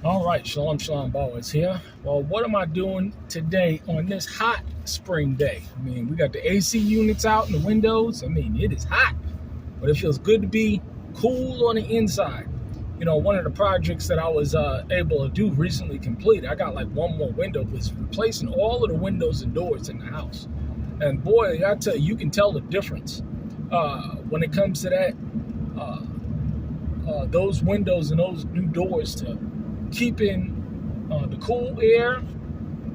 All right, Shalom Ball here. Well, what am I doing today on this hot spring day? I mean, we got the AC units out in the windows. I mean, it is hot, but it feels good to be cool on the inside. You know, one of the projects that I was able to do recently complete, I got like one more window, was replacing all of the windows and doors in the house. And boy, I tell you, you can tell the difference when it comes to that. Those windows and those new doors to keeping the cool air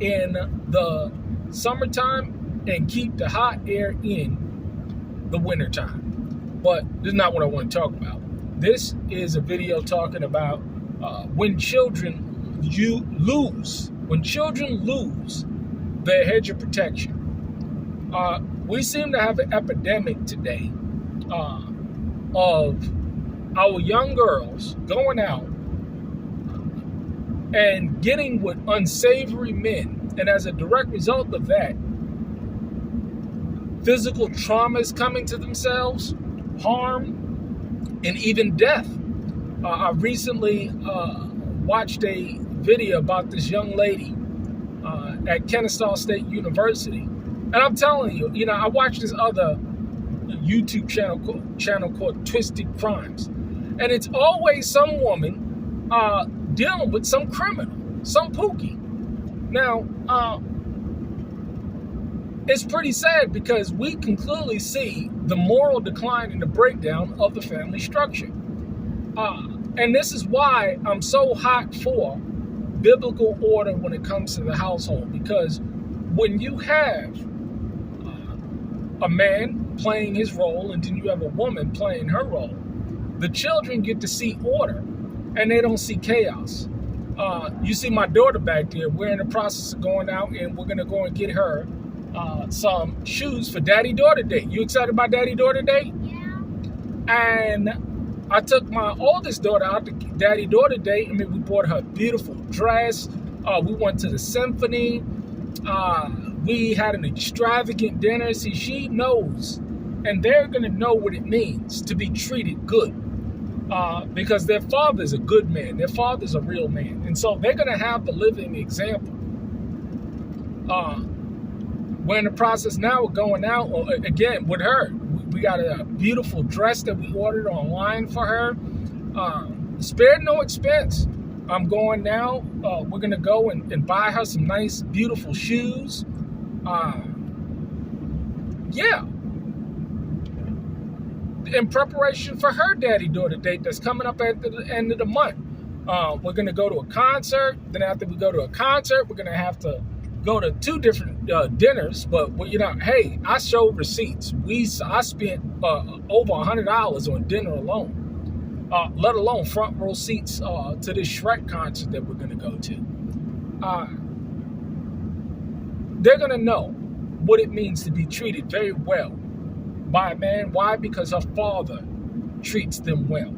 in the summertime and keep the hot air in the wintertime. But this is not what I want to talk about. This is a video talking about when children lose their hedge of protection. We seem to have an epidemic today of our young girls going out and getting with unsavory men. And as a direct result of that, physical trauma is coming to themselves, harm, and even death. I recently watched a video about this young lady at Kennesaw State University. And I'm telling you, you know, I watched this other YouTube channel called Twisted Crimes. And it's always some woman dealing with some criminal, some pookie. Now, it's pretty sad because we can clearly see the moral decline and the breakdown of the family structure. And this is why I'm so hot for biblical order when it comes to the household. Because when you have a man playing his role and then you have a woman playing her role, the children get to see order and they don't see chaos. You see my daughter back there. We're in the process of going out and we're going to go and get her some shoes for Daddy-Daughter Day. You excited about Daddy-Daughter Day? Yeah. And I took my oldest daughter out to Daddy-Daughter Day. I mean, we bought her a beautiful dress. We went to the symphony. We had an extravagant dinner. See, she knows, and they're going to know what it means to be treated good. Because their father's a good man. Their father's a real man. And so they're going to have the living example. We're in the process now of going out, again, with her. We got a beautiful dress that we ordered online for her. Spared no expense. I'm going now. We're going to go and buy her some nice, beautiful shoes. Yeah. In preparation for her Daddy-Daughter date that's coming up at the end of the month. We're going to go to a concert. Then after we go to a concert, we're going to have to go to two different dinners. But, you know, hey, I showed receipts. I spent over $100 on dinner alone, let alone front row seats to this Shrek concert that we're going to go to. They're going to know what it means to be treated very well by a man. Why? Because her father treats them well.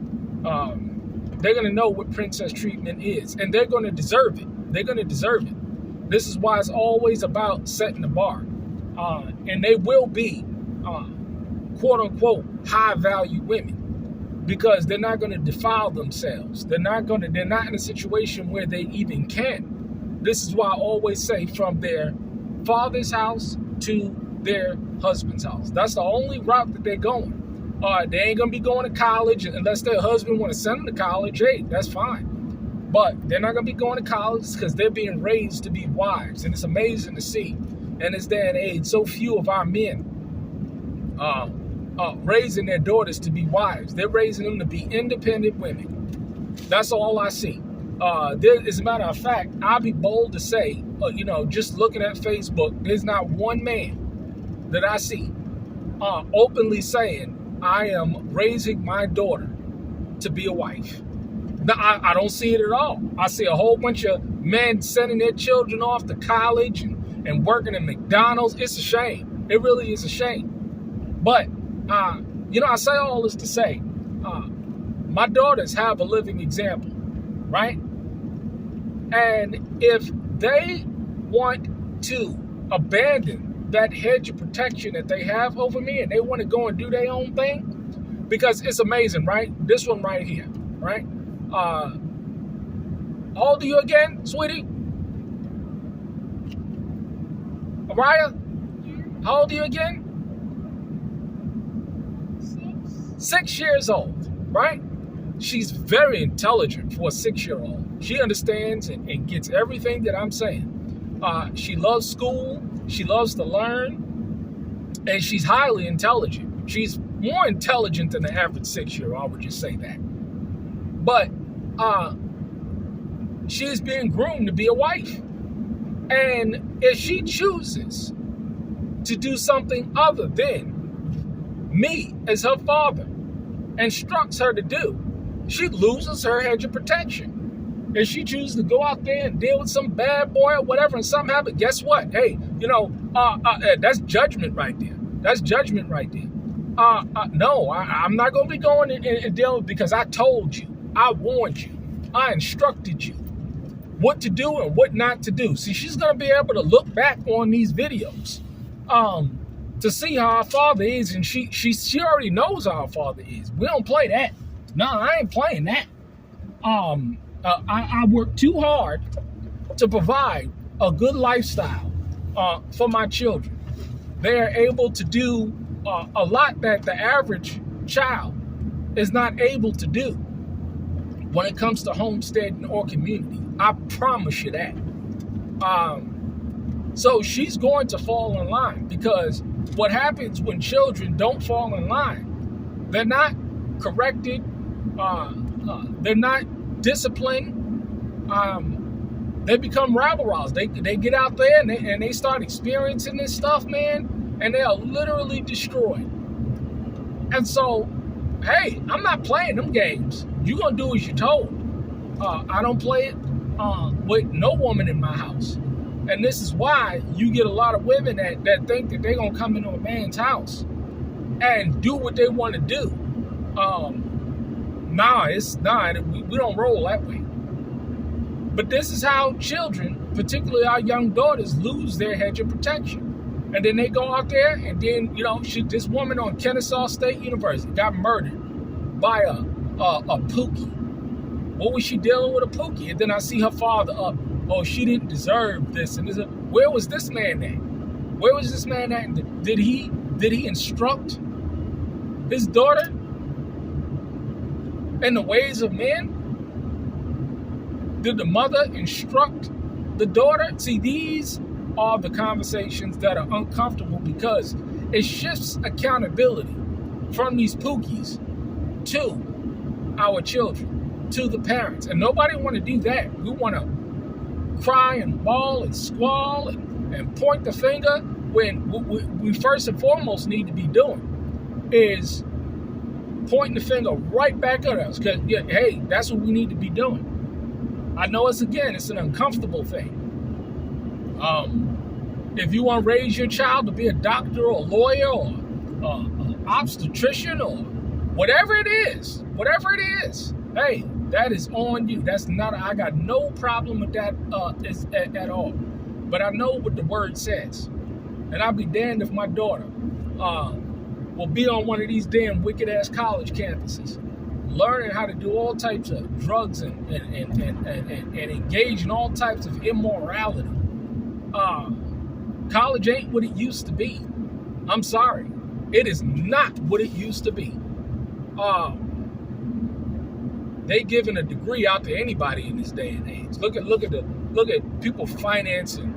They're going to know what princess treatment is, and they're going to deserve it. They're going to deserve it. This is why it's always about setting the bar. And they will be, quote unquote, high value women, because they're not going to defile themselves. They're not in a situation where they even can. This is why I always say, from their father's house to their husband's house. That's the only route that they're going. They ain't gonna be going to college unless their husband want to send them to college. Hey, that's fine. But they're not gonna be going to college because they're being raised to be wives. And it's amazing to see in this day and age, so few of our men raising their daughters to be wives. They're raising them to be independent women. That's all I see. As a matter of fact, I'll be bold to say, you know, just looking at Facebook, there's not one man that I see openly saying, I am raising my daughter to be a wife. Now, I don't see it at all. I see a whole bunch of men sending their children off to college and working at McDonald's. It's a shame. It really is a shame. But, you know, I say all this to say, my daughters have a living example, right? And if they want to abandon that hedge of protection that they have over me and they want to go and do their own thing, because it's amazing, right? This one right here, right? How old are you again, sweetie? Araya? How old are you again? 6 years old, right? She's very intelligent for a 6-year-old. She understands and gets everything that I'm saying. She loves school. She loves to learn. And she's highly intelligent. She's more intelligent than the average 6-year-old, I would just say that. But she is being groomed to be a wife. And if she chooses to do something other than me as her father instructs her to do, she loses her hedge of protection. If she chooses to go out there and deal with some bad boy or whatever and something happens, guess what? Hey, that's judgment right there. That's judgment right there. No, I'm not going to be going and dealing because I told you, I warned you, I instructed you what to do and what not to do. See, she's going to be able to look back on these videos to see how our father is, and she already knows how our father is. We don't play that. No, I ain't playing that. I work too hard to provide a good lifestyle for my children. They are able to do a lot that the average child is not able to do when it comes to homesteading or community. I promise you that. So she's going to fall in line, because what happens when children don't fall in line, they're not corrected, they're not disciplined, they become rabble-rousers. They get out there and they start experiencing this stuff, man, and they are literally destroyed. And so, hey, I'm not playing them games. You're going to do as you're told. I don't play it with no woman in my house. And this is why you get a lot of women that think that they're going to come into a man's house and do what they want to do. We don't roll that way. But this is how children, particularly our young daughters, lose their hedge of protection. And then they go out there, and then, this woman on Kennesaw State University got murdered by a pookie. What was she dealing with a pookie? And then I see her father up. Oh, she didn't deserve this. And this. Where was this man at? Where was this man at? Did he instruct his daughter in the ways of men? Did the mother instruct the daughter? See, these are the conversations that are uncomfortable, because it shifts accountability from these pookies to our children, to the parents. And nobody want to do that. We want to cry and bawl and squall and point the finger, when we first and foremost need to be doing is pointing the finger right back at us. Because, hey, that's what we need to be doing. I know it's an uncomfortable thing. If you want to raise your child to be a doctor or a lawyer or an obstetrician or whatever it is, hey, that is on you. I got no problem with that at all. But I know what the word says. And I'll be damned if my daughter will be on one of these damn wicked-ass college campuses, learning how to do all types of drugs and engage in all types of immorality. College ain't what it used to be. I'm sorry. It is not what it used to be. They giving a degree out to anybody in this day and age. Look at people financing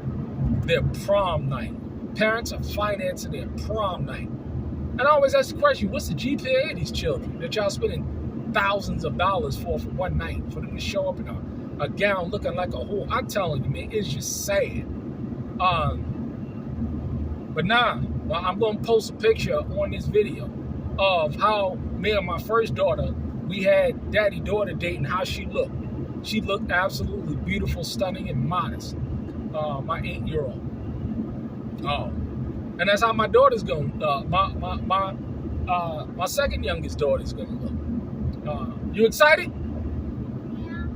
their prom night. Parents are financing their prom night. And I always ask the question, what's the GPA of these children that y'all spending thousands of dollars for one night, for them to show up in a gown looking like a whore? I'm telling you, man, it's just sad. But I'm going to post a picture on this video of how me and my first daughter, we had daddy-daughter date, and how she looked. She looked absolutely beautiful, stunning, and modest. My 8-year-old. And that's how my daughter's going. My second youngest daughter's going to look. You excited? Yeah.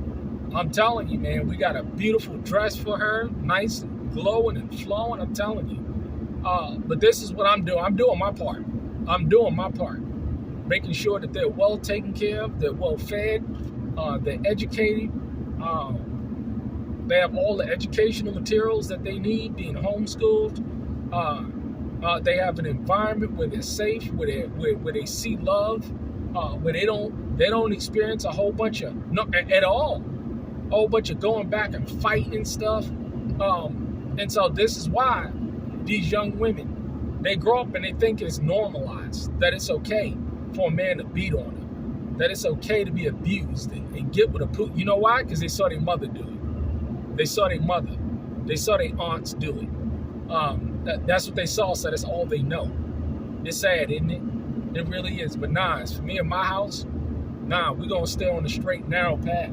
I'm telling you, man, we got a beautiful dress for her, nice and glowing and flowing. I'm telling you. But this is what I'm doing. I'm doing my part. Making sure that they're well taken care of, they're well fed, they're educated, They have all the educational materials that they need, being homeschooled. They have an environment where they're safe, where they see love, where they don't experience a whole bunch of going back and fighting and stuff. And so this is why these young women, they grow up and they think it's normalized, that it's okay for a man to beat on them, that it's okay to be abused and get with a poop. You know why? Because they saw their mother do it. They saw their mother. They saw their aunts do it. That's what they saw, so that's all they know. It's sad, isn't it? It really is. But nah, for me in my house, we're going to stay on the straight, narrow path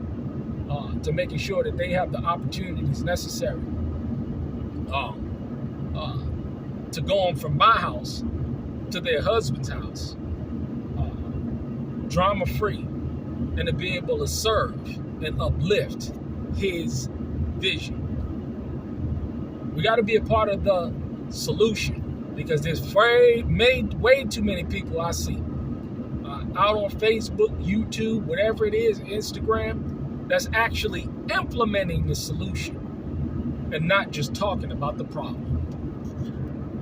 to making sure that they have the opportunities necessary to go on from my house to their husband's house, drama-free, and to be able to serve and uplift his vision. We got to be a part of the solution, because there's way too many people I see out on Facebook, YouTube, whatever it is, Instagram, that's actually implementing the solution and not just talking about the problem.